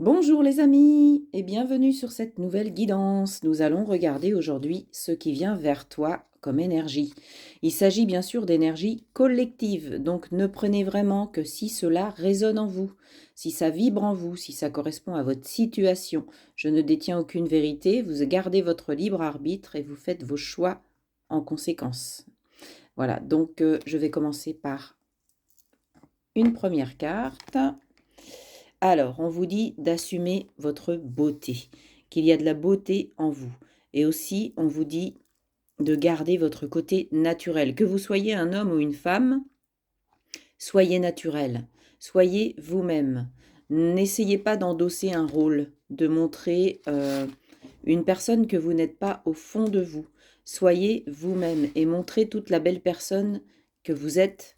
Bonjour les amis et bienvenue sur cette nouvelle guidance. Nous allons regarder aujourd'hui ce qui vient vers toi comme énergie. Il s'agit bien sûr d'énergie collective, donc ne prenez vraiment que si cela résonne en vous, si ça vibre en vous, si ça correspond à votre situation. Je ne détiens aucune vérité, vous gardez votre libre arbitre et vous faites vos choix en conséquence. Voilà, donc je vais commencer par une première carte. Alors, on vous dit d'assumer votre beauté, qu'il y a de la beauté en vous. Et aussi, on vous dit de garder votre côté naturel. Que vous soyez un homme ou une femme, soyez naturel, soyez vous-même. N'essayez pas d'endosser un rôle, de montrer une personne que vous n'êtes pas au fond de vous. Soyez vous-même et montrez toute la belle personne que vous êtes.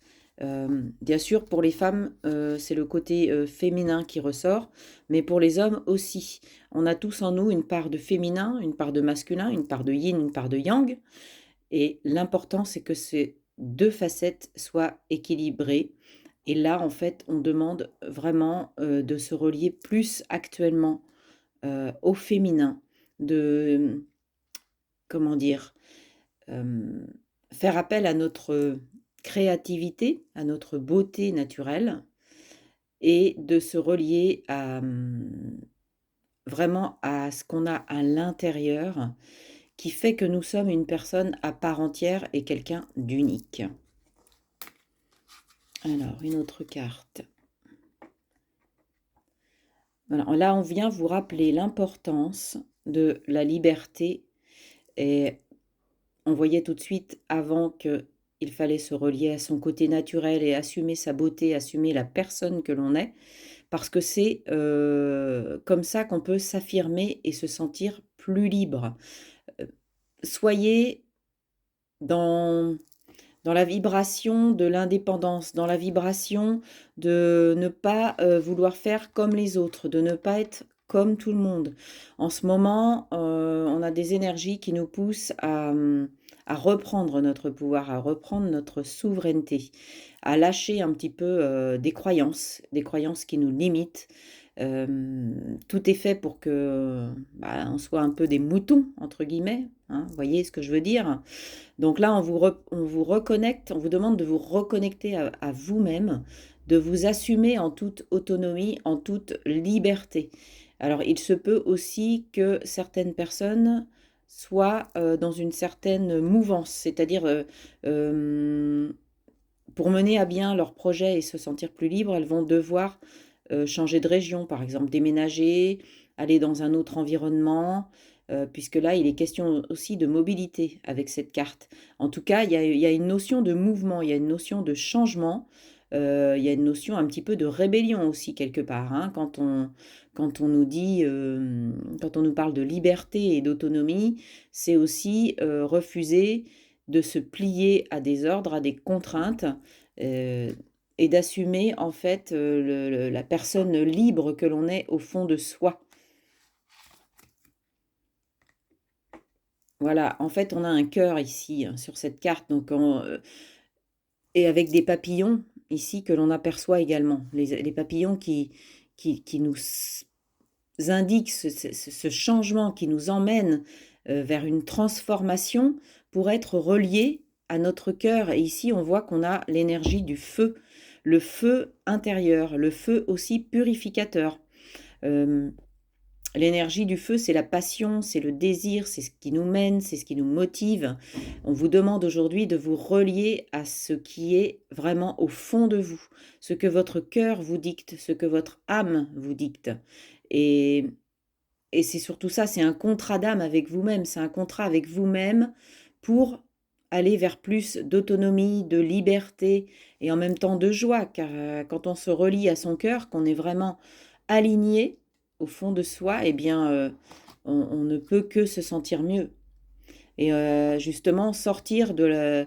Bien sûr, pour les femmes, c'est le côté féminin qui ressort, mais pour les hommes aussi. On a tous en nous une part de féminin, une part de masculin, une part de yin, une part de yang. Et l'important, c'est que ces deux facettes soient équilibrées. Et là, en fait, on demande vraiment de se relier plus actuellement au féminin, de, comment dire, euh, faire appel à notre créativité, à notre beauté naturelle, et de se relier à vraiment à ce qu'on a à l'intérieur, qui fait que nous sommes une personne à part entière et quelqu'un d'unique. Alors, une autre carte. Voilà, là, on vient vous rappeler l'importance de la liberté. Et on voyait tout de suite avant qu'il fallait se relier à son côté naturel et assumer sa beauté, assumer la personne que l'on est, parce que c'est comme ça qu'on peut s'affirmer et se sentir plus libre. Soyez dans dans la vibration de l'indépendance, dans la vibration de ne pas vouloir faire comme les autres, de ne pas être comme tout le monde. En ce moment, on a des énergies qui nous poussent à reprendre notre pouvoir, à reprendre notre souveraineté, à lâcher un petit peu des croyances qui nous limitent. Tout est fait pour que on soit un peu des moutons, entre guillemets, hein, vous voyez ce que je veux dire? Donc là, on vous reconnecte, on vous demande de vous reconnecter à vous-même, de vous assumer en toute autonomie, en toute liberté. Alors, il se peut aussi que certaines personnes soient dans une certaine mouvance, c'est-à-dire pour mener à bien leur projet et se sentir plus libre, elles vont devoir changer de région, par exemple déménager, aller dans un autre environnement, puisque là, il est question aussi de mobilité avec cette carte. En tout cas, il y a une notion de mouvement, il y a une notion de changement, il y a une notion un petit peu de rébellion aussi quelque part, hein, quand on nous dit, quand on nous parle de liberté et d'autonomie, c'est aussi refuser de se plier à des ordres, à des contraintes, euh, et d'assumer en fait la personne libre que l'on est au fond de soi. Voilà, en fait, on a un cœur ici hein, sur cette carte, donc et avec des papillons ici que l'on aperçoit également. Les papillons qui nous indiquent ce changement, qui nous emmène vers une transformation pour être relié à notre cœur. Et ici, on voit qu'on a l'énergie du feu, le feu intérieur, le feu aussi purificateur. Euh, L'énergie du feu, c'est la passion, c'est le désir, c'est ce qui nous mène, c'est ce qui nous motive. On vous demande aujourd'hui de vous relier à ce qui est vraiment au fond de vous, ce que votre cœur vous dicte, ce que votre âme vous dicte. Et, et c'est surtout ça, c'est un contrat d'âme avec vous-même, c'est un contrat avec vous-même pour aller vers plus d'autonomie, de liberté et en même temps de joie, car quand on se relie à son cœur, qu'on est vraiment aligné au fond de soi, eh bien, on ne peut que se sentir mieux. Et justement, sortir de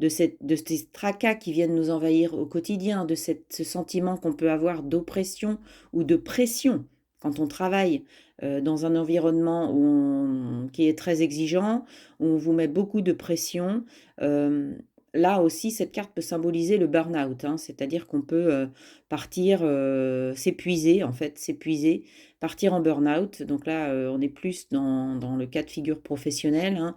ces tracas qui viennent nous envahir au quotidien, ce sentiment qu'on peut avoir d'oppression ou de pression quand on travaille dans un environnement qui est très exigeant, où on vous met beaucoup de pression. là aussi, cette carte peut symboliser le burn-out, hein, c'est-à-dire qu'on peut partir, s'épuiser, en fait, s'épuiser, partir en burn-out. Donc là, on est plus dans le cas de figure professionnel, hein,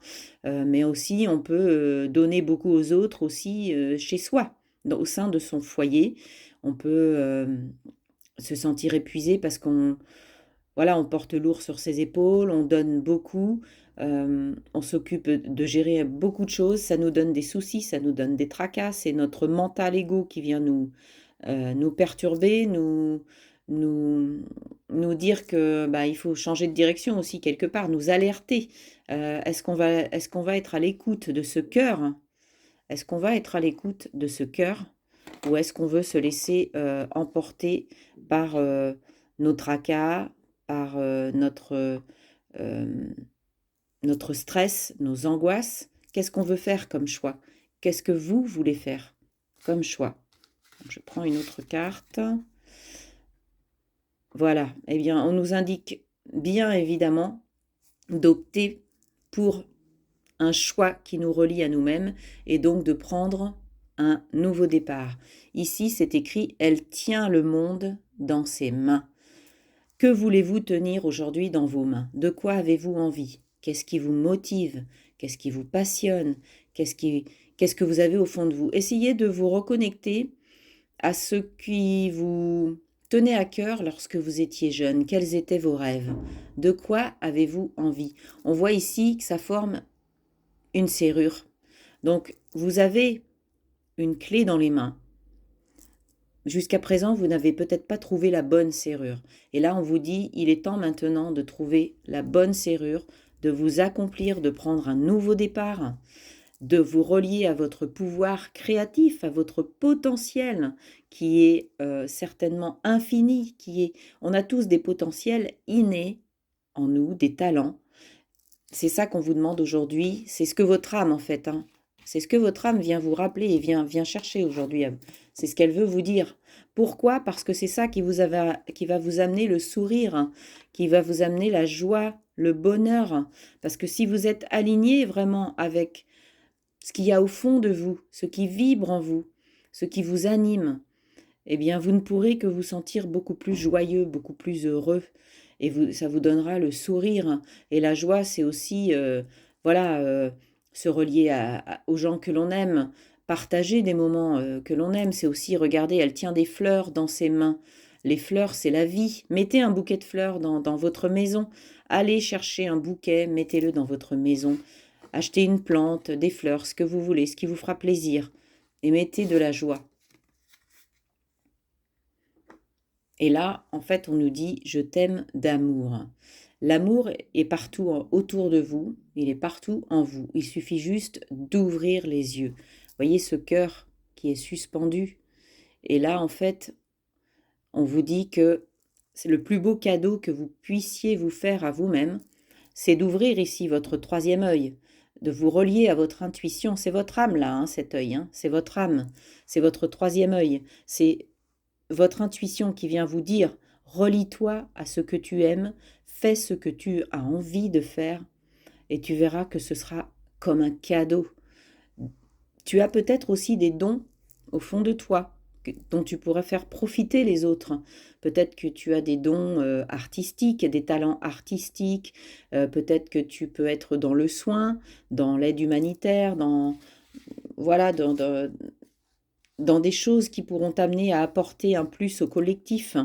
mais aussi on peut donner beaucoup aux autres aussi chez soi, au sein de son foyer. On peut se sentir épuisé parce qu'on voilà, on porte lourd sur ses épaules, on donne beaucoup, on s'occupe de gérer beaucoup de choses, ça nous donne des soucis, ça nous donne des tracas, c'est notre mental ego qui vient nous perturber, nous, nous dire que bah, il faut changer de direction aussi quelque part, nous alerter. Est-ce qu'on va être à l'écoute de ce cœur? Est-ce qu'on va être à l'écoute de ce cœur? Ou est-ce qu'on veut se laisser emporter par nos tracas, par euh, notre stress, nos angoisses? Qu'est-ce qu'on veut faire comme choix? Qu'est-ce que vous voulez faire comme choix? Donc, je prends une autre carte. Voilà, eh bien, on nous indique bien évidemment d'opter pour un choix qui nous relie à nous-mêmes et donc de prendre un nouveau départ. Ici, c'est écrit: elle tient le monde dans ses mains. Que voulez-vous tenir aujourd'hui dans vos mains? De quoi avez-vous envie? Qu'est-ce qui vous motive? Qu'est-ce qui vous passionne? Qu'est-ce que vous avez au fond de vous? Essayez de vous reconnecter à ce qui vous tenait à cœur lorsque vous étiez jeune. Quels étaient vos rêves? De quoi avez-vous envie? On voit ici que ça forme une serrure. Donc, vous avez une clé dans les mains. Jusqu'à présent, vous n'avez peut-être pas trouvé la bonne serrure. Et là, on vous dit, il est temps maintenant de trouver la bonne serrure, de vous accomplir, de prendre un nouveau départ, de vous relier à votre pouvoir créatif, à votre potentiel qui est certainement infini, on a tous des potentiels innés en nous, des talents. C'est ça qu'on vous demande aujourd'hui, c'est ce que votre âme en fait, hein. C'est ce que votre âme vient vous rappeler et vient chercher aujourd'hui. C'est ce qu'elle veut vous dire. Pourquoi? Parce que c'est ça qui va vous amener le sourire, hein, qui va vous amener la joie, le bonheur. Parce que si vous êtes aligné vraiment avec ce qu'il y a au fond de vous, ce qui vibre en vous, ce qui vous anime, eh bien, vous ne pourrez que vous sentir beaucoup plus joyeux, beaucoup plus heureux. Et ça vous donnera le sourire. Et la joie, c'est aussi, voilà, se relier aux gens que l'on aime, partager des moments que l'on aime. C'est aussi, regardez, elle tient des fleurs dans ses mains. Les fleurs, c'est la vie. Mettez un bouquet de fleurs dans votre maison. Allez chercher un bouquet, mettez-le dans votre maison. Achetez une plante, des fleurs, ce que vous voulez, ce qui vous fera plaisir. Et mettez de la joie. Et là, en fait, on nous dit: je t'aime d'amour. L'amour est partout autour de vous, il est partout en vous. Il suffit juste d'ouvrir les yeux. Voyez ce cœur qui est suspendu. Et là, en fait, on vous dit que c'est le plus beau cadeau que vous puissiez vous faire à vous-même, c'est d'ouvrir ici votre troisième œil, de vous relier à votre intuition. C'est votre âme là, hein, cet œil, hein, c'est votre âme, c'est votre troisième œil. C'est votre intuition qui vient vous dire: relie-toi à ce que tu aimes, fais ce que tu as envie de faire, et tu verras que ce sera comme un cadeau. Tu as peut-être aussi des dons au fond de toi dont tu pourrais faire profiter les autres. Peut-être que tu as des dons artistiques, des talents artistiques, peut-être que tu peux être dans le soin, dans l'aide humanitaire, voilà, dans des choses qui pourront t'amener à apporter un plus au collectif.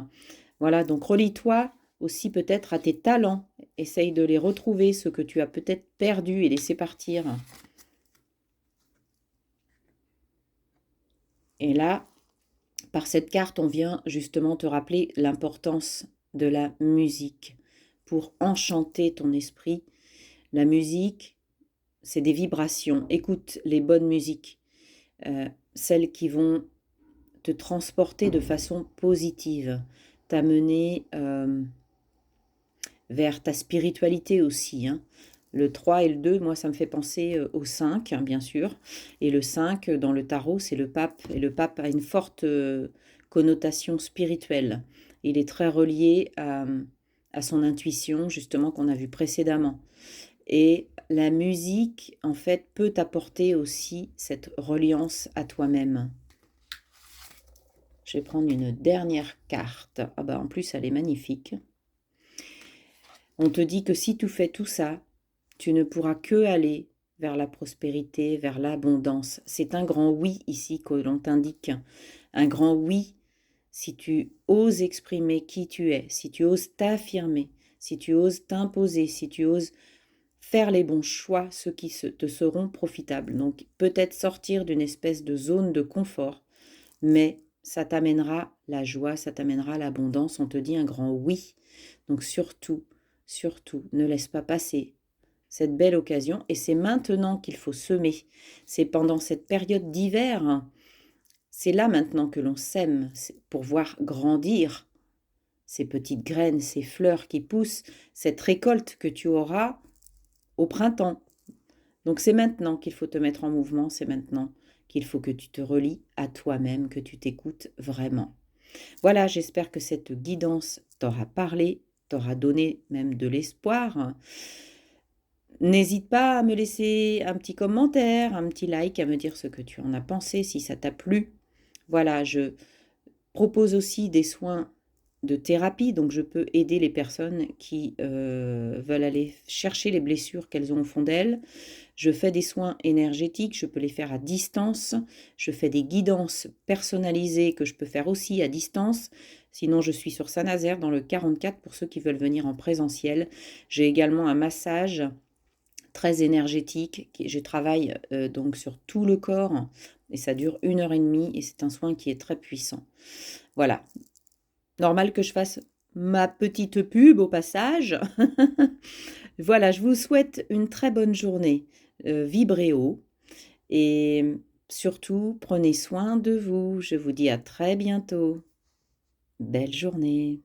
Voilà, donc relie-toi aussi peut-être à tes talents. Essaye de les retrouver, ceux que tu as peut-être perdus et laissés partir. Et là, par cette carte, on vient justement te rappeler l'importance de la musique pour enchanter ton esprit. La musique, c'est des vibrations. Écoute les bonnes musiques, celles qui vont te transporter de façon positive, t'amener vers ta spiritualité aussi, hein. Le 3 et le 2, moi, ça me fait penser au 5, hein, bien sûr. Et le 5, dans le tarot, c'est le pape. Et le pape a une forte connotation spirituelle. Il est très relié à son intuition, justement, qu'on a vu précédemment. Et la musique, en fait, peut t'apporter aussi cette reliance à toi-même. Je vais prendre une dernière carte. Ah bah en plus, elle est magnifique. On te dit que si tu fais tout ça, tu ne pourras que aller vers la prospérité, vers l'abondance. C'est un grand oui ici que l'on t'indique. Un grand oui si tu oses exprimer qui tu es, si tu oses t'affirmer, si tu oses t'imposer, si tu oses faire les bons choix, ceux qui te seront profitables. Donc peut-être sortir d'une espèce de zone de confort, mais ça t'amènera la joie, ça t'amènera l'abondance. On te dit un grand oui. Donc surtout, surtout, ne laisse pas passer cette belle occasion. Et c'est maintenant qu'il faut semer. C'est pendant cette période d'hiver. C'est là maintenant que l'on sème pour voir grandir ces petites graines, ces fleurs qui poussent, cette récolte que tu auras au printemps. Donc c'est maintenant qu'il faut te mettre en mouvement, c'est maintenant qu'il faut que tu te relies à toi-même, que tu t'écoutes vraiment. Voilà, j'espère que cette guidance t'aura parlé, t'aura donné même de l'espoir. N'hésite pas à me laisser un petit commentaire, un petit like, à me dire ce que tu en as pensé, si ça t'a plu. Voilà, je propose aussi des soins de thérapie, donc je peux aider les personnes qui veulent aller chercher les blessures qu'elles ont au fond d'elles. Je fais des soins énergétiques, je peux les faire à distance. Je fais des guidances personnalisées que je peux faire aussi à distance. Sinon, je suis sur Saint-Nazaire dans le 44 pour ceux qui veulent venir en présentiel. J'ai également un massage très énergétique. Je travaille donc sur tout le corps et ça dure 1 heure et demie et c'est un soin qui est très puissant. Voilà. Normal que je fasse ma petite pub au passage. Voilà, je vous souhaite une très bonne journée. Vibrez haut et surtout prenez soin de vous. Je vous dis à très bientôt. Belle journée.